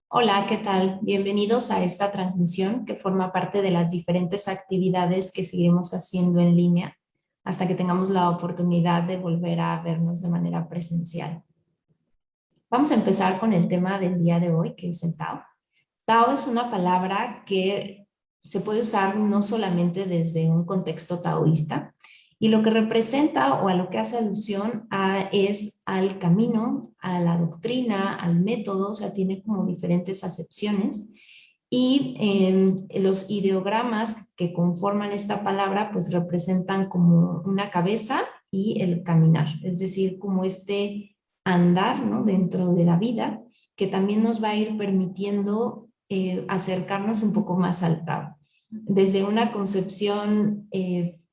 Hola, ¿qué tal? Bienvenidos a esta transmisión que forma parte de las diferentes actividades que seguiremos haciendo en línea hasta que tengamos la oportunidad de volver a vernos de manera presencial. Vamos a empezar con el tema del día de hoy, que es el Tao. Tao es una palabra que se puede usar no solamente desde un contexto taoísta, y lo que representa o a lo que hace alusión es al camino, a la doctrina, al método, o sea, tiene como diferentes acepciones. Y los ideogramas que conforman esta palabra pues representan como una cabeza y el caminar, es decir, como este andar, ¿no?, dentro de la vida, que también nos va a ir permitiendo acercarnos un poco más al Tao. Desde una concepción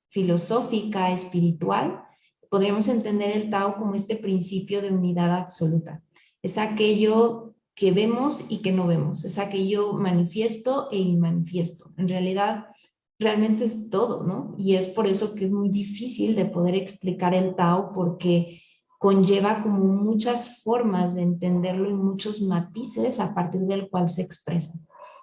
filosófica, espiritual, podríamos entender el Tao como este principio de unidad absoluta. Es aquello que vemos y que no vemos, es aquello manifiesto e inmanifiesto. En realidad, realmente es todo, ¿no? Y es por eso que es muy difícil de poder explicar el Tao, porque conlleva como muchas formas de entenderlo y muchos matices a partir del cual se expresa.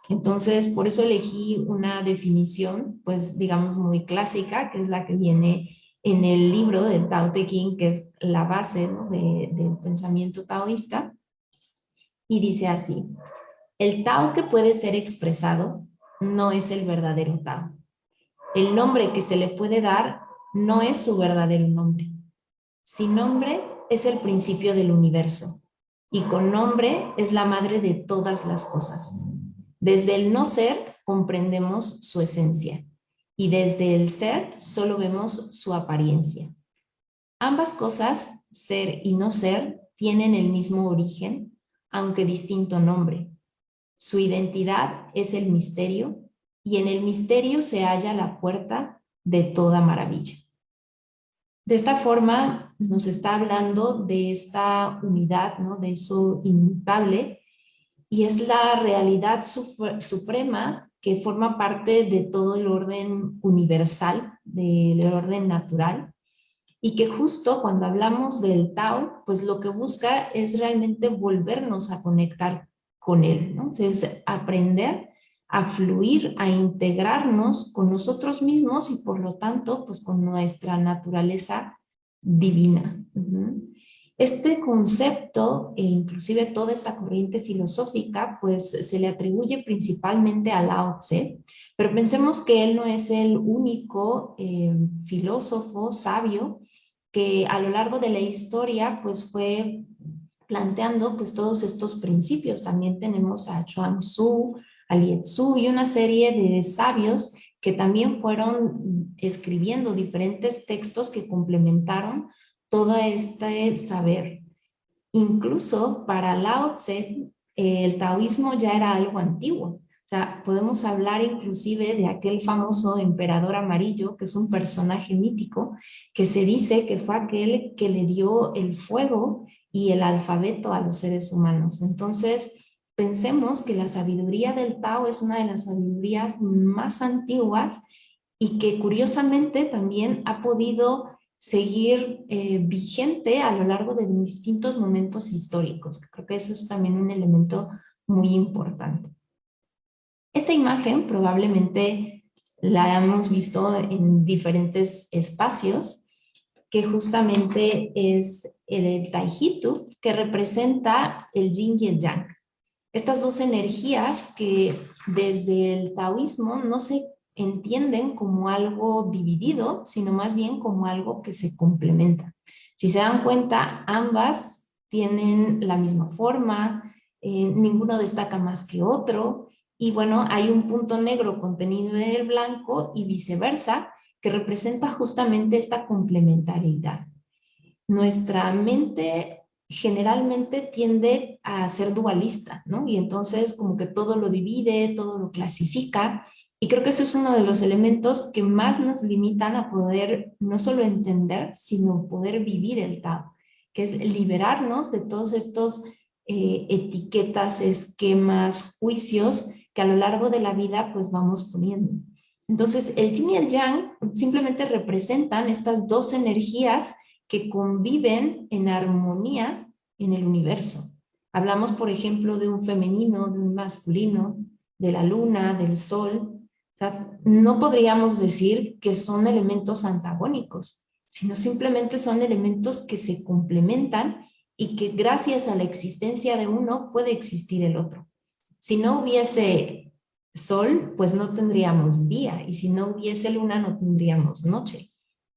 Entonces, por eso elegí una definición, pues digamos, muy clásica, que es la que viene en el libro del Tao Te Ching, que es la base, ¿no?, del pensamiento taoísta, y dice así: el Tao que puede ser expresado no es el verdadero Tao. El nombre que se le puede dar no es su verdadero nombre. Sin nombre es el principio del universo, y con nombre es la madre de todas las cosas. Desde el no ser comprendemos su esencia, y desde el ser solo vemos su apariencia. Ambas cosas, ser y no ser, tienen el mismo origen, aunque distinto nombre. Su identidad es el misterio, y en el misterio se halla la puerta de toda maravilla. De esta forma nos está hablando de esta unidad, ¿no?, de eso inmutable, y es la realidad suprema que forma parte de todo el orden universal, del orden natural, y que justo cuando hablamos del Tao, pues lo que busca es realmente volvernos a conectar con él, ¿no? Es aprender a fluir, a integrarnos con nosotros mismos y por lo tanto, pues con nuestra naturaleza divina. Este concepto e inclusive toda esta corriente filosófica, pues se le atribuye principalmente a Lao Tse, pero pensemos que él no es el único filósofo sabio que a lo largo de la historia pues fue planteando pues todos estos principios. También tenemos a Chuang Tzu, a Lietzu y una serie de sabios que también fueron escribiendo diferentes textos que complementaron todo este saber. Incluso para Lao Tse, el taoísmo ya era algo antiguo. O sea, podemos hablar inclusive de aquel famoso emperador amarillo, que es un personaje mítico, que se dice que fue aquel que le dio el fuego y el alfabeto a los seres humanos. Entonces, pensemos que la sabiduría del Tao es una de las sabidurías más antiguas y que curiosamente también ha podido seguir vigente a lo largo de distintos momentos históricos. Creo que eso es también un elemento muy importante. Esta imagen probablemente la hemos visto en diferentes espacios, que justamente es el Taijitu, que representa el yin y el yang. Estas dos energías que desde el taoísmo no se entienden como algo dividido, sino más bien como algo que se complementa. Si se dan cuenta, ambas tienen la misma forma, ninguno destaca más que otro, y bueno, hay un punto negro contenido en el blanco y viceversa, que representa justamente esta complementariedad. Nuestra mente generalmente tiende a ser dualista, ¿no? Y entonces como que todo lo divide, todo lo clasifica, y creo que eso es uno de los elementos que más nos limitan a poder no solo entender, sino poder vivir el Tao, que es liberarnos de todos estos etiquetas, esquemas, juicios que a lo largo de la vida pues vamos poniendo. Entonces el yin y el yang simplemente representan estas dos energías que conviven en armonía en el universo. Hablamos, por ejemplo, de un femenino, de un masculino, de la luna, del sol. O sea, no podríamos decir que son elementos antagónicos, sino simplemente son elementos que se complementan y que gracias a la existencia de uno puede existir el otro. Si no hubiese sol, pues no tendríamos día, y si no hubiese luna, no tendríamos noche.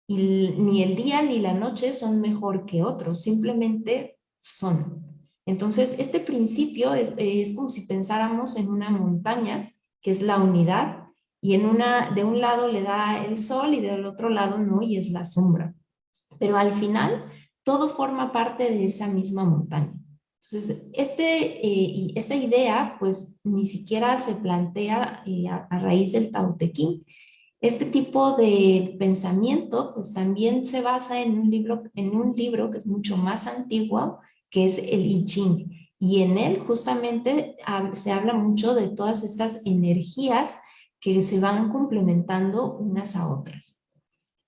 Y ni el día ni la noche son mejor que otros, simplemente son. Entonces, este principio es como si pensáramos en una montaña, que es la unidad, y de un lado le da el sol y del otro lado no, y es la sombra. Pero al final, todo forma parte de esa misma montaña. Entonces, esta idea, pues, ni siquiera se plantea a raíz del Tao Te Ching. Este tipo de pensamiento, pues, también se basa en un libro que es mucho más antiguo, que es el I Ching. Y en él justamente se habla mucho de todas estas energías que se van complementando unas a otras.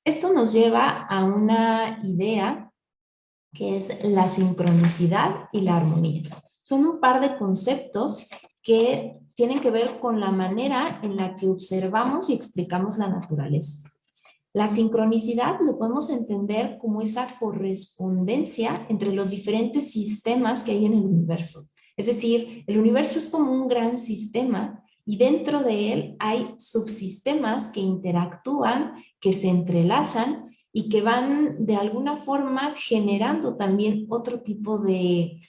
Esto nos lleva a una idea que es la sincronicidad y la armonía. Son un par de conceptos que tienen que ver con la manera en la que observamos y explicamos la naturaleza. La sincronicidad lo podemos entender como esa correspondencia entre los diferentes sistemas que hay en el universo. Es decir, el universo es como un gran sistema y dentro de él hay subsistemas que interactúan, que se entrelazan y que van de alguna forma generando también otro tipo de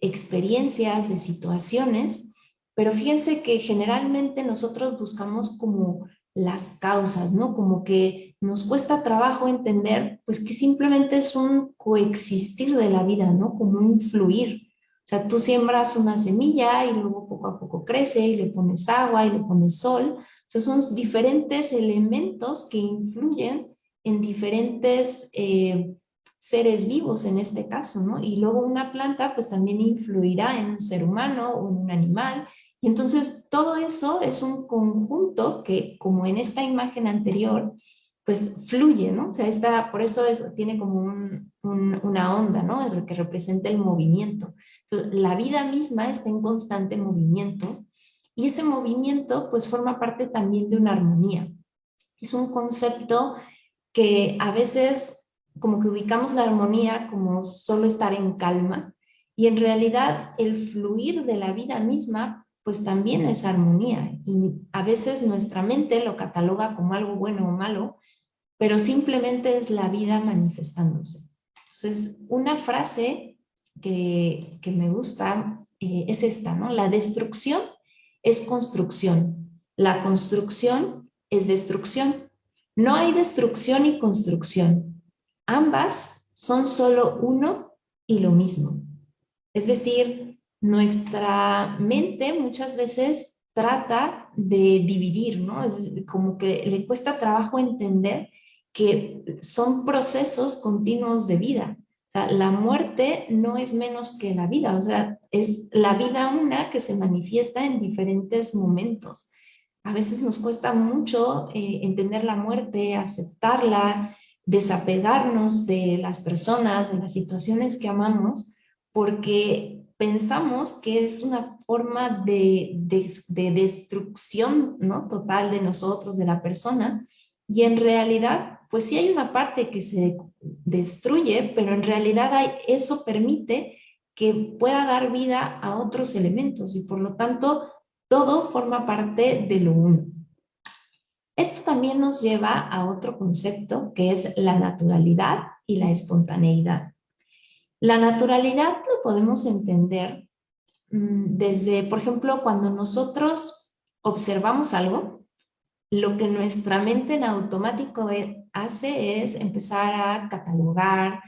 experiencias, de situaciones. Pero fíjense que generalmente nosotros buscamos como las causas, ¿no? Como que nos cuesta trabajo entender, pues que simplemente es un coexistir de la vida, ¿no? Como un fluir. O sea, tú siembras una semilla y luego poco a poco crece y le pones agua y le pones sol. O sea, son diferentes elementos que influyen en diferentes seres vivos en este caso, ¿no? Y luego una planta pues también influirá en un ser humano o en un animal. Y entonces todo eso es un conjunto que, como en esta imagen anterior, pues fluye, ¿no? O sea, por eso tiene como una onda, ¿no? El que representa el movimiento. Entonces, la vida misma está en constante movimiento y ese movimiento pues forma parte también de una armonía. Es un concepto que a veces como que ubicamos la armonía como solo estar en calma y en realidad el fluir de la vida misma pues también es armonía y a veces nuestra mente lo cataloga como algo bueno o malo, pero simplemente es la vida manifestándose. Entonces, una frase que me gusta es esta, ¿no? La destrucción es construcción, la construcción es destrucción. No hay destrucción y construcción. Ambas son solo uno y lo mismo. Es decir, nuestra mente muchas veces trata de dividir, ¿no? Es como que le cuesta trabajo entender que son procesos continuos de vida. O sea, la muerte no es menos que la vida, o sea, es la vida una que se manifiesta en diferentes momentos. A veces nos cuesta mucho entender la muerte, aceptarla, desapegarnos de las personas, de las situaciones que amamos, porque pensamos que es una forma de destrucción, ¿no? Total de nosotros, de la persona, y en realidad, pues sí hay una parte que se destruye, pero en realidad eso permite que pueda dar vida a otros elementos y por lo tanto todo forma parte de lo uno. Esto también nos lleva a otro concepto que es la naturalidad y la espontaneidad. La naturalidad lo podemos entender desde, por ejemplo, cuando nosotros observamos algo, lo que nuestra mente en automático hace es empezar a catalogar,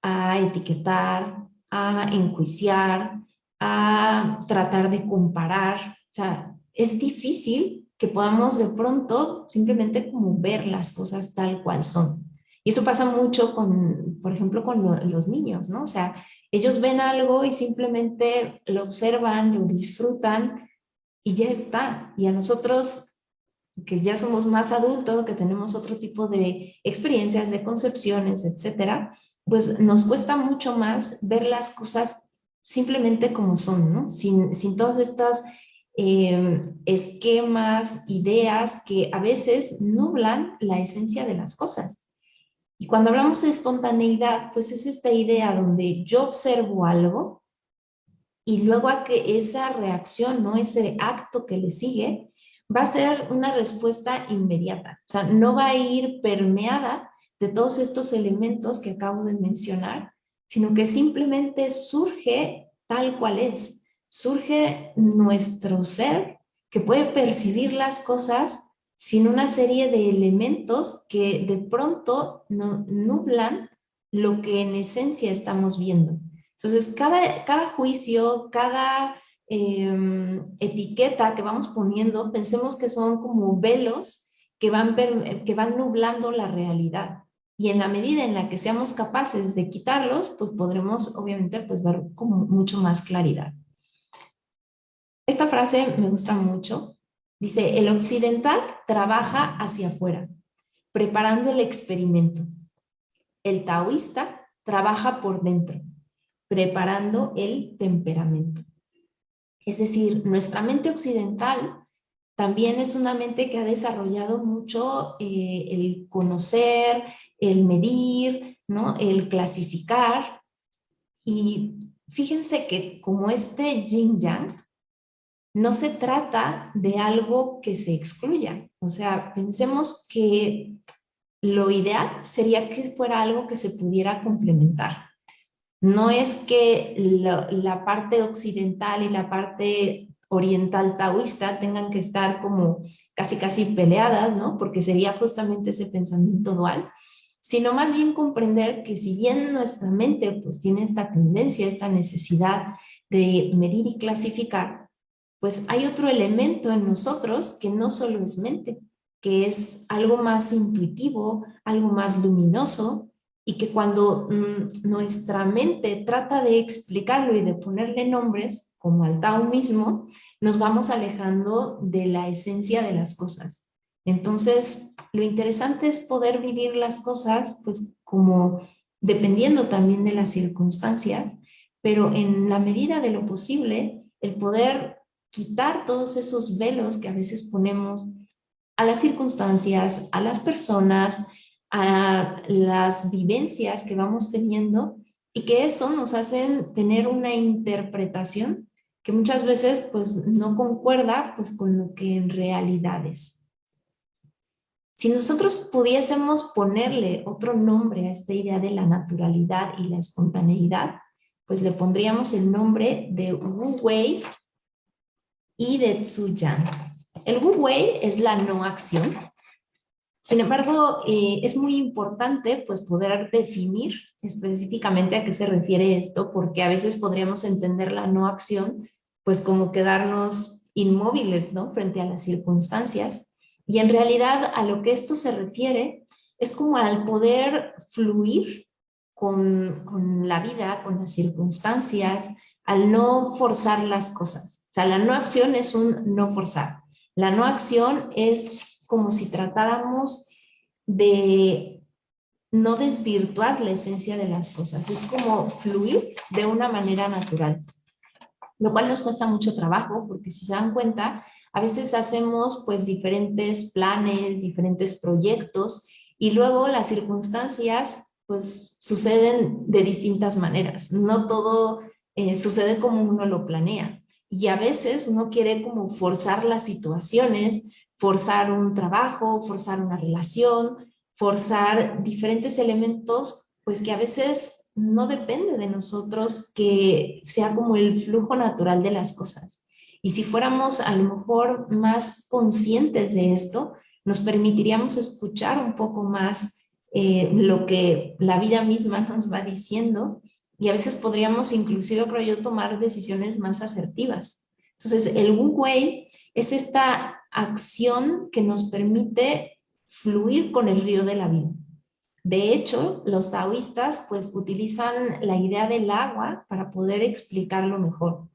a etiquetar, a enjuiciar, a tratar de comparar. O sea, es difícil que podamos de pronto simplemente como ver las cosas tal cual son. Y eso pasa mucho con, por ejemplo, con los niños, ¿no? O sea, ellos ven algo y simplemente lo observan, lo disfrutan y ya está. Y a nosotros que ya somos más adultos, que tenemos otro tipo de experiencias, de concepciones, etcétera, pues nos cuesta mucho más ver las cosas simplemente como son, ¿no? Sin todas estas esquemas, ideas que a veces nublan la esencia de las cosas. Y cuando hablamos de espontaneidad, pues es esta idea donde yo observo algo y luego a que esa reacción, ¿no? Ese acto que le sigue, va a ser una respuesta inmediata. O sea, no va a ir permeada de todos estos elementos que acabo de mencionar, sino que simplemente surge tal cual es. Surge nuestro ser que puede percibir las cosas sin una serie de elementos que de pronto no, nublan lo que en esencia estamos viendo. Entonces, cada juicio, cada etiqueta que vamos poniendo, pensemos que son como velos que van nublando la realidad. Y en la medida en la que seamos capaces de quitarlos, pues podremos obviamente pues, ver con mucho más claridad. Esta frase me gusta mucho. Dice, el occidental trabaja hacia afuera, preparando el experimento. El taoísta trabaja por dentro, preparando el temperamento. Es decir, nuestra mente occidental también es una mente que ha desarrollado mucho el conocer, el medir, ¿no? El clasificar. Y fíjense que como este yin yang, no se trata de algo que se excluya. O sea, pensemos que lo ideal sería que fuera algo que se pudiera complementar. No es que la parte occidental y la parte oriental taoísta tengan que estar como casi peleadas, ¿no? Porque sería justamente ese pensamiento dual, sino más bien comprender que si bien nuestra mente pues tiene esta tendencia, esta necesidad de medir y clasificar, pues hay otro elemento en nosotros que no solo es mente, que es algo más intuitivo, algo más luminoso, y que cuando nuestra mente trata de explicarlo y de ponerle nombres, como al Tao mismo, nos vamos alejando de la esencia de las cosas. Entonces, lo interesante es poder vivir las cosas, pues como dependiendo también de las circunstancias, pero en la medida de lo posible, el poder quitar todos esos velos que a veces ponemos a las circunstancias, a las personas, a las vivencias que vamos teniendo y que eso nos hacen tener una interpretación que muchas veces pues no concuerda pues con lo que en realidad es. Si nosotros pudiésemos ponerle otro nombre a esta idea de la naturalidad y la espontaneidad, pues le pondríamos el nombre de Wu Wei y de Tzu Yang. El Wu Wei es la no acción. Sin embargo, es muy importante pues, poder definir específicamente a qué se refiere esto, porque a veces podríamos entender la no acción pues como quedarnos inmóviles, ¿no? Frente a las circunstancias. Y en realidad a lo que esto se refiere es como al poder fluir con la vida, con las circunstancias, al no forzar las cosas. O sea, la no acción es un no forzar. La no acción es como si tratáramos de no desvirtuar la esencia de las cosas. Es como fluir de una manera natural, lo cual nos cuesta mucho trabajo porque si se dan cuenta, a veces hacemos pues diferentes planes, diferentes proyectos y luego las circunstancias pues suceden de distintas maneras. No todo sucede como uno lo planea. Y a veces uno quiere como forzar las situaciones, forzar un trabajo, forzar una relación, forzar diferentes elementos, pues que a veces no depende de nosotros que sea como el flujo natural de las cosas. Y si fuéramos a lo mejor más conscientes de esto, nos permitiríamos escuchar un poco más lo que la vida misma nos va diciendo y a veces podríamos inclusive, creo yo, tomar decisiones más asertivas. Entonces, el Wu Wei es esta acción que nos permite fluir con el río de la vida. De hecho, los taoístas pues utilizan la idea del agua para poder explicarlo mejor.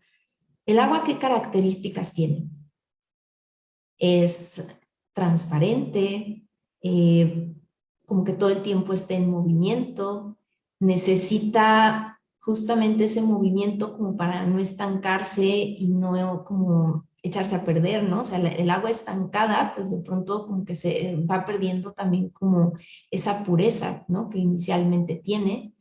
¿El agua qué características tiene? Es transparente, como que todo el tiempo está en movimiento, necesita justamente ese movimiento como para no estancarse y no como echarse a perder, ¿no? O sea, el agua estancada, pues de pronto como que se va perdiendo también como esa pureza, ¿no? Que inicialmente tiene.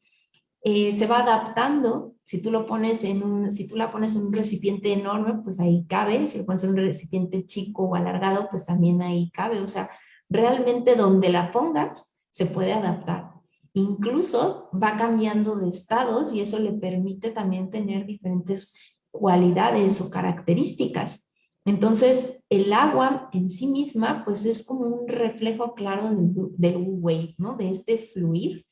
Se va adaptando. Si tú lo pones si tú la pones en un recipiente enorme, pues ahí cabe. Si lo pones en un recipiente chico o alargado, pues también ahí cabe. O sea, realmente donde la pongas se puede adaptar. Incluso va cambiando de estados y eso le permite también tener diferentes cualidades o características. Entonces, el agua en sí misma, pues es como un reflejo claro del Wu Wei, ¿no? De este fluir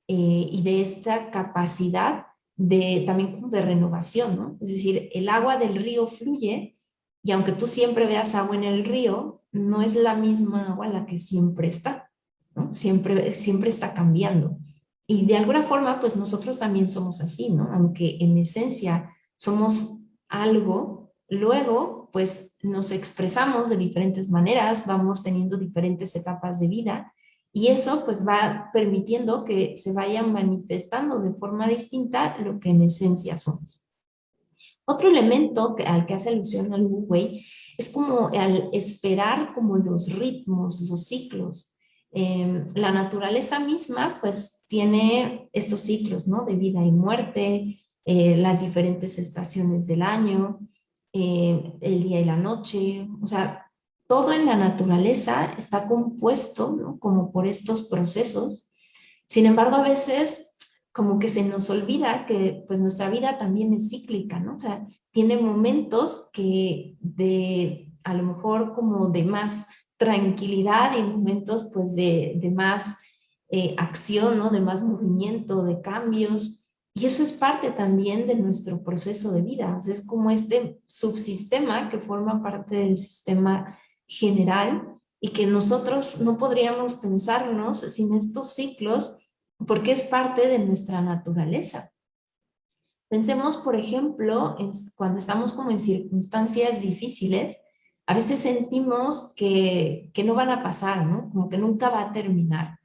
y de esta capacidad de también como de renovación, ¿no? Es decir, el agua del río fluye y aunque tú siempre veas agua en el río, no es la misma agua la que siempre está, ¿no? Siempre está cambiando. Y de alguna forma, pues nosotros también somos así, ¿no? Aunque en esencia somos algo, luego, pues nos expresamos de diferentes maneras, vamos teniendo diferentes etapas de vida y eso pues va permitiendo que se vaya manifestando de forma distinta lo que en esencia somos. Otro elemento al que hace alusión al Wu Wei es como al esperar como los ritmos, los ciclos. La naturaleza misma pues tiene estos ciclos, ¿no? De vida y muerte, las diferentes estaciones del año, el día y la noche, o sea, todo en la naturaleza está compuesto, ¿no? Como por estos procesos. Sin embargo, a veces como que se nos olvida que pues nuestra vida también es cíclica, ¿no? O sea, tiene momentos que a lo mejor como de más tranquilidad y momentos pues de más acción, ¿no? De más movimiento, de cambios. Y eso es parte también de nuestro proceso de vida. O sea, es como este subsistema que forma parte del sistema general y que nosotros no podríamos pensarnos sin estos ciclos porque es parte de nuestra naturaleza. Pensemos, por ejemplo, cuando estamos como en circunstancias difíciles, a veces sentimos que no van a pasar, ¿no? Como que nunca va a terminar.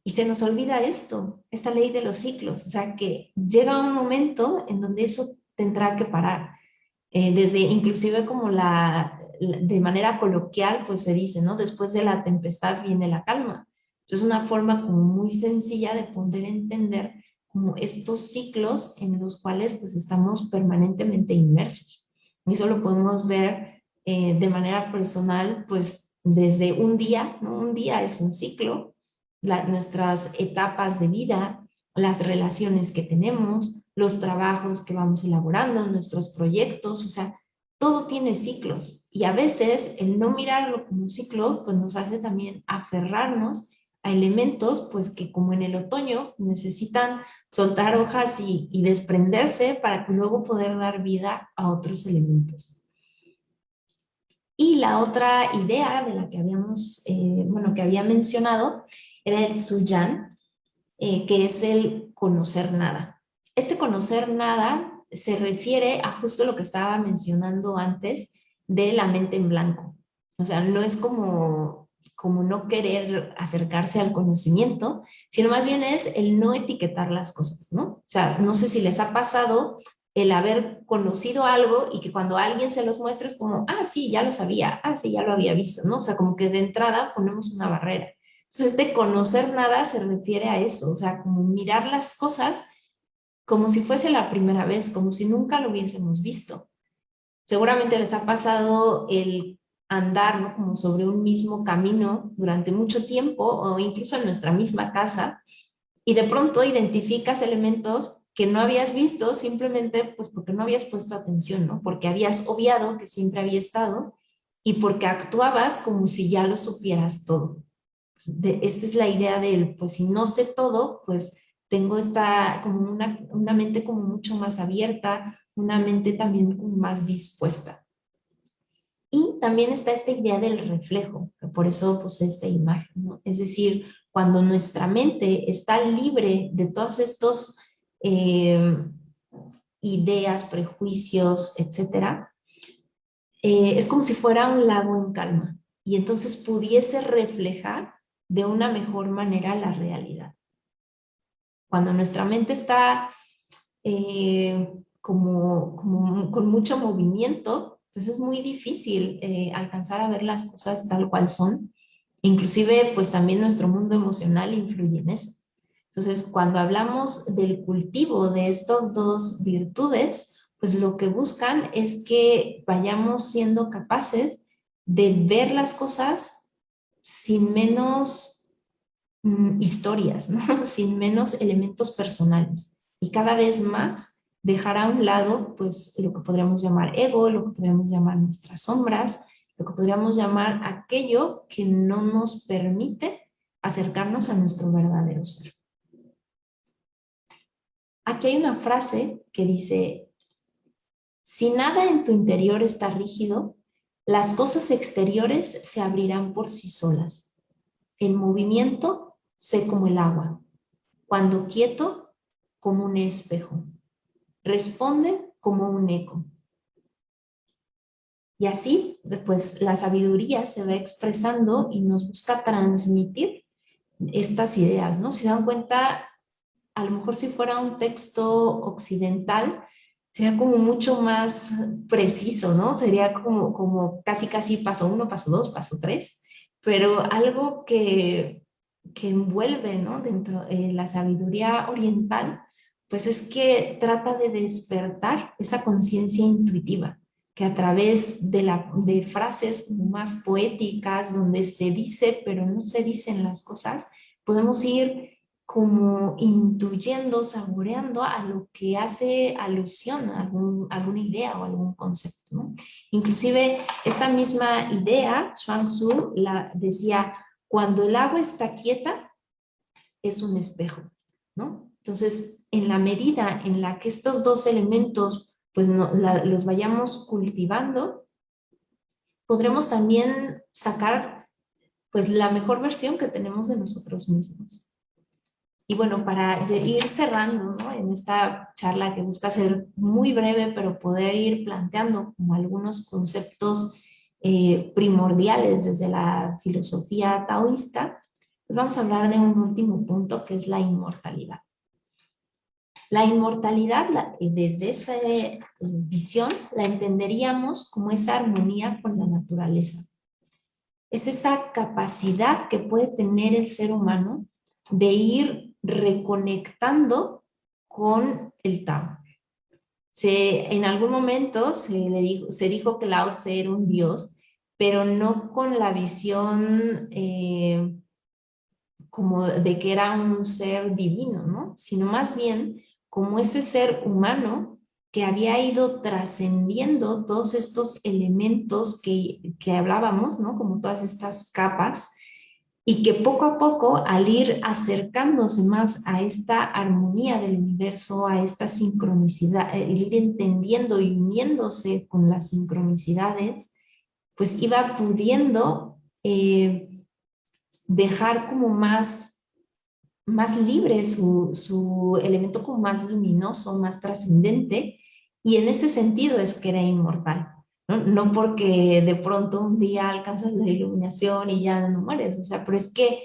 Y se nos olvida esto, esta ley de los ciclos, o sea, que llega un momento en donde eso tendrá que parar. Desde inclusive como de manera coloquial, pues se dice, ¿no? Después de la tempestad viene la calma. Entonces, una forma como muy sencilla de poder entender como estos ciclos en los cuales pues estamos permanentemente inmersos. Y eso lo podemos ver de manera personal, pues desde un día, ¿no? Un día es un ciclo, nuestras etapas de vida, las relaciones que tenemos, los trabajos que vamos elaborando, nuestros proyectos, o sea, todo tiene ciclos y a veces el no mirarlo como un ciclo pues nos hace también aferrarnos a elementos pues que como en el otoño necesitan soltar hojas y desprenderse para que luego poder dar vida a otros elementos. Y la otra idea de la que habíamos, bueno, que había mencionado era el Suyan, que es el conocer nada. Este conocer nada se refiere a justo lo que estaba mencionando antes de la mente en blanco. O sea, no es como no querer acercarse al conocimiento, sino más bien es el no etiquetar las cosas, ¿no? O sea, no sé si les ha pasado el haber conocido algo y que cuando alguien se los muestra es como, ah, sí, ya lo sabía, ah, sí, ya lo había visto, ¿no? O sea, como que de entrada ponemos una barrera. Entonces, este conocer nada se refiere a eso, o sea, como mirar las cosas como si fuese la primera vez, como si nunca lo hubiésemos visto. Seguramente les ha pasado el andar, ¿no? Como sobre un mismo camino durante mucho tiempo o incluso en nuestra misma casa y de pronto identificas elementos que no habías visto simplemente pues porque no habías puesto atención, ¿no? Porque habías obviado que siempre había estado y porque actuabas como si ya lo supieras todo. Esta es la idea del, pues si no sé todo, pues tengo esta, como una mente como mucho más abierta, una mente también como más dispuesta. Y también está esta idea del reflejo, que por eso pues esta imagen, ¿no? Es decir, cuando nuestra mente está libre de todos estos eh, ideas, prejuicios, etcétera, es como si fuera un lago en calma y entonces pudiese reflejar de una mejor manera la realidad. Cuando nuestra mente está con mucho movimiento, pues es muy difícil alcanzar a ver las cosas tal cual son. Inclusive, pues también nuestro mundo emocional influye en eso. Entonces, cuando hablamos del cultivo de estas dos virtudes, pues lo que buscan es que vayamos siendo capaces de ver las cosas sin menos historias, ¿no? Sin menos elementos personales. Y cada vez más dejar a un lado, pues, lo que podríamos llamar ego, lo que podríamos llamar nuestras sombras, lo que podríamos llamar aquello que no nos permite acercarnos a nuestro verdadero ser. Aquí hay una frase que dice, si nada en tu interior está rígido, las cosas exteriores se abrirán por sí solas. El movimiento, sé como el agua. Cuando quieto, como un espejo. Responde como un eco. Y así, pues, la sabiduría se va expresando y nos busca transmitir estas ideas, ¿no? Si dan cuenta, a lo mejor si fuera un texto occidental, sería como mucho más preciso, ¿no? Sería como casi paso uno, paso dos, paso tres, pero algo que envuelve, ¿no? Dentro de la sabiduría oriental, pues es que trata de despertar esa conciencia intuitiva, que a través de frases como más poéticas, donde se dice, pero no se dicen las cosas, podemos ir como intuyendo, saboreando a lo que hace alusión a alguna idea o algún concepto, ¿no? Inclusive esta misma idea, Chuang-Tzu la decía, cuando el agua está quieta, es un espejo, ¿no? Entonces, en la medida en la que estos dos elementos pues los vayamos cultivando, podremos también sacar pues la mejor versión que tenemos de nosotros mismos. Y bueno, para ir cerrando, ¿no? En esta charla que busca ser muy breve, pero poder ir planteando como algunos conceptos primordiales desde la filosofía taoísta, pues vamos a hablar de un último punto que es la inmortalidad. La inmortalidad, desde esta visión, la entenderíamos como esa armonía con la naturaleza. Es esa capacidad que puede tener el ser humano de ir reconectando con el Tao. En algún momento se dijo que Lao Tse era un dios, pero no con la visión como de que era un ser divino, ¿no? Sino más bien como ese ser humano que había ido trascendiendo todos estos elementos que hablábamos, ¿no? Como todas estas capas, y que poco a poco, al ir acercándose más a esta armonía del universo, a esta sincronicidad, el ir entendiendo y uniéndose con las sincronicidades, pues iba pudiendo dejar como más libre su elemento como más luminoso, más trascendente, y en ese sentido es que era inmortal. ¿No? No porque de pronto un día alcanzas la iluminación y ya no mueres, o sea, pero es que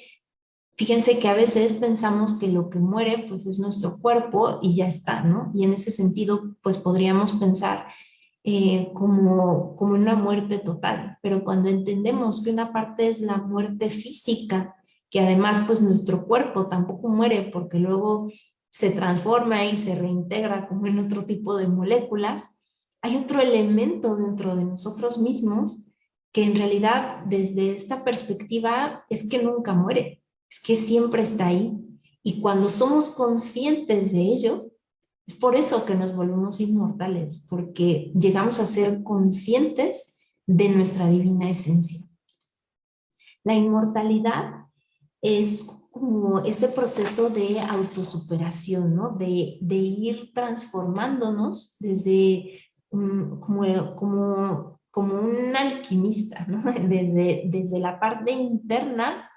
fíjense que a veces pensamos que lo que muere pues es nuestro cuerpo y ya está, ¿no? Y en ese sentido pues podríamos pensar como una muerte total, pero cuando entendemos que una parte es la muerte física, que además pues nuestro cuerpo tampoco muere porque luego se transforma y se reintegra como en otro tipo de moléculas, hay otro elemento dentro de nosotros mismos que en realidad desde esta perspectiva es que nunca muere, es que siempre está ahí. Y cuando somos conscientes de ello, es por eso que nos volvemos inmortales, porque llegamos a ser conscientes de nuestra divina esencia. La inmortalidad es como ese proceso de autosuperación, ¿no? De ir transformándonos desde como un alquimista, ¿no? Desde la parte interna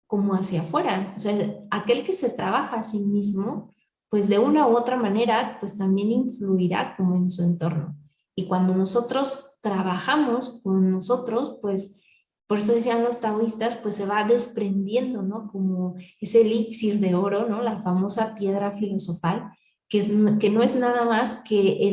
como hacia afuera. O sea, aquel que se trabaja a sí mismo, pues de una u otra manera, pues también influirá como en su entorno. Y cuando nosotros trabajamos con nosotros, pues por eso decían los taoístas, pues se va desprendiendo, ¿no? Como ese elixir de oro, ¿no? La famosa piedra filosofal, que no es nada más que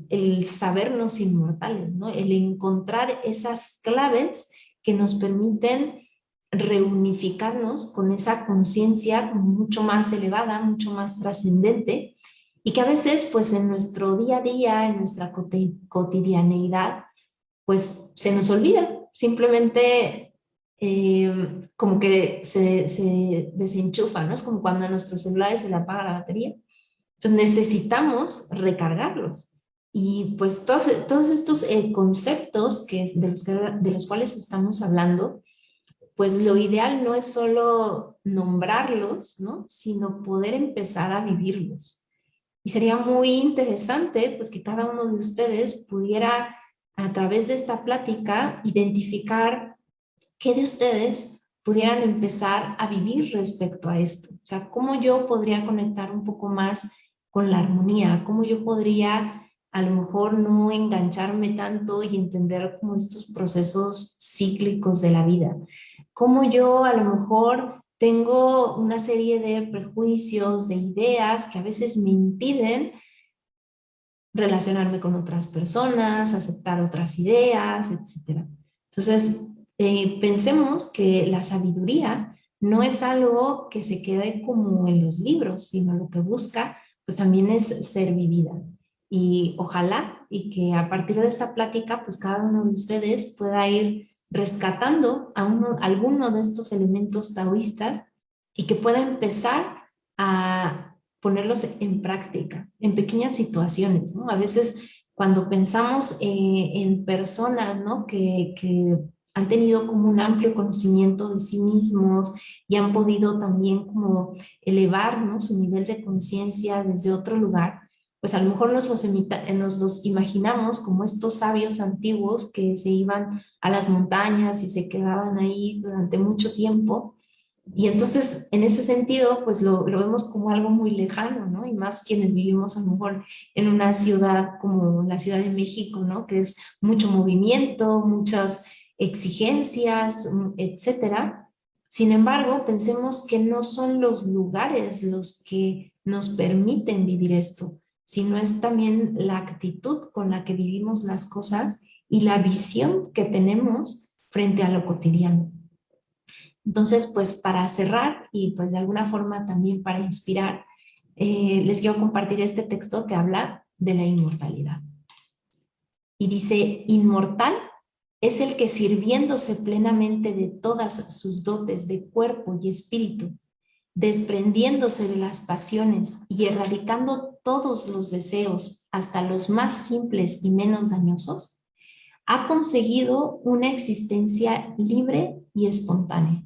el sabernos inmortales, ¿no? El encontrar esas claves que nos permiten reunificarnos con esa conciencia mucho más elevada, mucho más trascendente, y que a veces, pues en nuestro día a día, en nuestra cotidianeidad, pues se nos olvida, simplemente como que se desenchufa, ¿no? Es como cuando a nuestros celulares se le apaga la batería. Entonces necesitamos recargarlos. Y pues todos estos conceptos de los cuales estamos hablando, pues lo ideal no es solo nombrarlos, ¿no? Sino poder empezar a vivirlos. Y sería muy interesante pues que cada uno de ustedes pudiera a través de esta plática identificar qué de ustedes pudieran empezar a vivir respecto a esto. O sea, cómo yo podría conectar un poco más con la armonía, cómo yo podría a lo mejor no engancharme tanto y entender como estos procesos cíclicos de la vida. Cómo yo a lo mejor tengo una serie de prejuicios, de ideas que a veces me impiden relacionarme con otras personas, aceptar otras ideas, etcétera. Entonces, pensemos que la sabiduría no es algo que se quede como en los libros, sino lo que busca, pues también es ser vivida. Y ojalá y que a partir de esta plática, pues cada uno de ustedes pueda ir rescatando alguno de estos elementos taoístas y que pueda empezar a ponerlos en práctica, en pequeñas situaciones, ¿no? A veces cuando pensamos en personas, ¿no? Que han tenido como un amplio conocimiento de sí mismos y han podido también como elevar, ¿no? Su nivel de conciencia desde otro lugar, pues a lo mejor nos los imaginamos como estos sabios antiguos que se iban a las montañas y se quedaban ahí durante mucho tiempo. Y entonces, en ese sentido, pues lo vemos como algo muy lejano, ¿no? Y más quienes vivimos a lo mejor en una ciudad como la Ciudad de México, ¿no? Que es mucho movimiento, muchas exigencias, etcétera. Sin embargo, pensemos que no son los lugares los que nos permiten vivir esto, sino es también la actitud con la que vivimos las cosas y la visión que tenemos frente a lo cotidiano. Entonces, pues para cerrar y pues de alguna forma también para inspirar, les quiero compartir este texto que habla de la inmortalidad. Y dice, inmortal es el que sirviéndose plenamente de todas sus dotes de cuerpo y espíritu, desprendiéndose de las pasiones y erradicando todos los deseos, hasta los más simples y menos dañosos, ha conseguido una existencia libre y espontánea.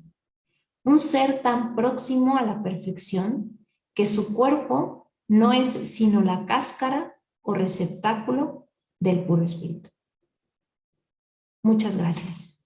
Un ser tan próximo a la perfección que su cuerpo no es sino la cáscara o receptáculo del puro espíritu. Muchas gracias.